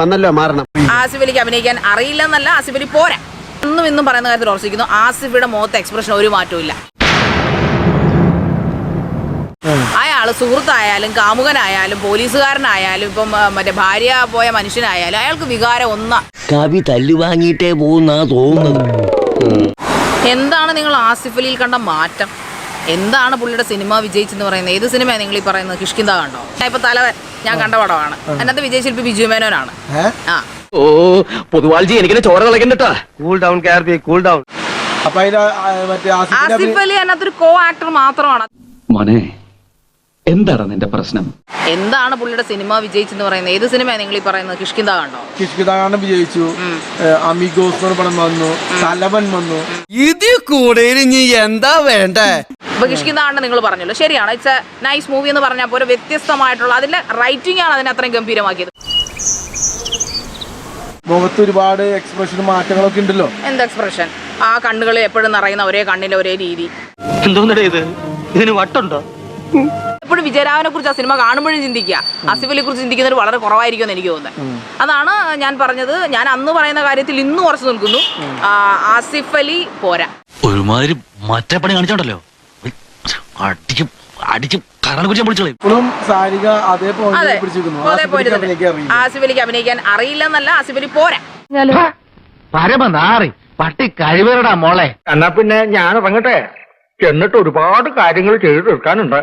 വന്നല്ലോ മാറണം. ആസിഫ് അലിക്ക് അഭിനയിക്കാൻ അറിയില്ലെന്നല്ല, ആസിഫ് അലി പോരാ ഇന്നും പറയുന്ന കാര്യത്തിൽ ഉറച്ചിരിക്കുന്നു. ആസിഫിയുടെ മുഖത്ത് എക്സ്പ്രഷൻ ഒരു മാറ്റവും ഇല്ല. അയാള് സുഹൃത്തായാലും കാമുകനായാലും പോലീസുകാരനായാലും ഇപ്പം മറ്റേ ഭാര്യ പോയ മനുഷ്യനായാലും അയാൾക്ക് വികാരം ഒന്നാ. കവി തല്ലുവാങ്ങിയിട്ടേ പോകുന്നാ തോന്നുന്നത്. എന്താണ് നിങ്ങൾ ആസിഫ് അലിയിൽ കണ്ട മാറ്റം? എന്താണ് പുള്ളിയുടെ സിനിമ വിജയിച്ചെന്ന് പറയുന്നത്? ഏത് സിനിമയാണ് നിങ്ങൾ ഈ പറയുന്നത്? കിഷ്കിന്ത കണ്ടോ? ഇപ്പൊ തലവൻ ഞാൻ കണ്ട പടമാണ്. അതിനകത്ത് വിജയശില്പി ബിജു മേനോനാണ്. ഓ പൊതുവാൾജി എനിക്കിനെ ചോര കളക്കണ്ടട്ടാ. കൂൾ ഡൗൺ കാർബി, കൂൾ ഡൗൺ. ആസിഫ് അലി അതിനകത്തൊരു കോ ആക്ടർ മാത്രമാണ്. മോനെ എന്താണ് നിന്റെ പ്രശ്നം? എന്താണ് പുള്ളിയുടെ സിനിമ വിജയിച്ചെന്ന് പറയുന്നത്? ഏത് സിനിമയാണ് നിങ്ങൾ ഈ പറയുന്നത്? കിഷ്കിന്ത കണ്ടോ? കിഷ്കിന്ത വിജയിച്ചു. അമിഗോസ് പടം വന്നു, തലവൻ വന്നു. ഇതിൽ കൂടെ ഇനി എന്താ വേണ്ടേ? ഇപ്പൊ കിഷ്കിന്ത കണ്ട നിങ്ങൾ പറഞ്ഞല്ലോ, ശരിയാണ്. ഇറ്റ്സ് എ നൈസ് മൂവി എന്ന് പറഞ്ഞാൽ പോലെ വ്യത്യസ്തമായിട്ടുള്ള അതിന്റെ റൈറ്റിംഗ് ആണ് അതിനെ അത്രയും ഗംഭീരമാക്കിയത്. മുഖത്ത് ഒരുപാട് എക്സ്പ്രഷൻ മാറ്റങ്ങളൊക്കെ ഉണ്ടല്ലോ. എന്ത് എക്സ്പ്രഷൻ? ആ കണ്ണുകളിൽ എപ്പോഴും നിറയുന്ന ഒരേ കണ്ണിലെ ഒരേ രീതി. എന്തോന്നടേ ഇത്? ഇതിന് വട്ടുണ്ടോ? എപ്പോഴും വിജയരാഘവനെ കുറിച്ച് ആ സിനിമ കാണുമ്പോഴും ചിന്തിക്കുക, ആസിഫ് അലിയെ കുറിച്ച് ചിന്തിക്കുന്നവർ വളരെ കുറവായിരിക്കും എന്ന് എനിക്ക് തോന്നുന്നത്. അതാണ് ഞാൻ പറഞ്ഞത്. ഞാൻ അന്ന് പറയുന്ന കാര്യത്തിൽ ഇന്നും ഉറച്ചു നിൽക്കുന്നു. ആസിഫ് അലി പോരാ. ഒരുമാതിരി മറ്റേ പണി കാണിച്ചോണ്ടല്ലോ, അടിച്ച് അടിച്ച് കരളെ കുറിച്ച് പിടിച്ചോളൂ. ഇപ്പോഴും സാരിക അതേപോലെ പിടിച്ചിരിക്കുന്നു. ആസിഫ് അലിക്ക് അഭിനയിക്കാൻ അറിയില്ലെന്നല്ല, ആസിഫ് അലി പോരാ. പരമനാറി പട്ടി കഴിവരടാ മോളെ. എന്നാ പിന്നെ ഞാൻ ഇറങ്ങട്ടെ. എന്നിട്ട് ഒരുപാട് കാര്യങ്ങൾ ചെയ്തു തീർക്കാനുണ്ട്.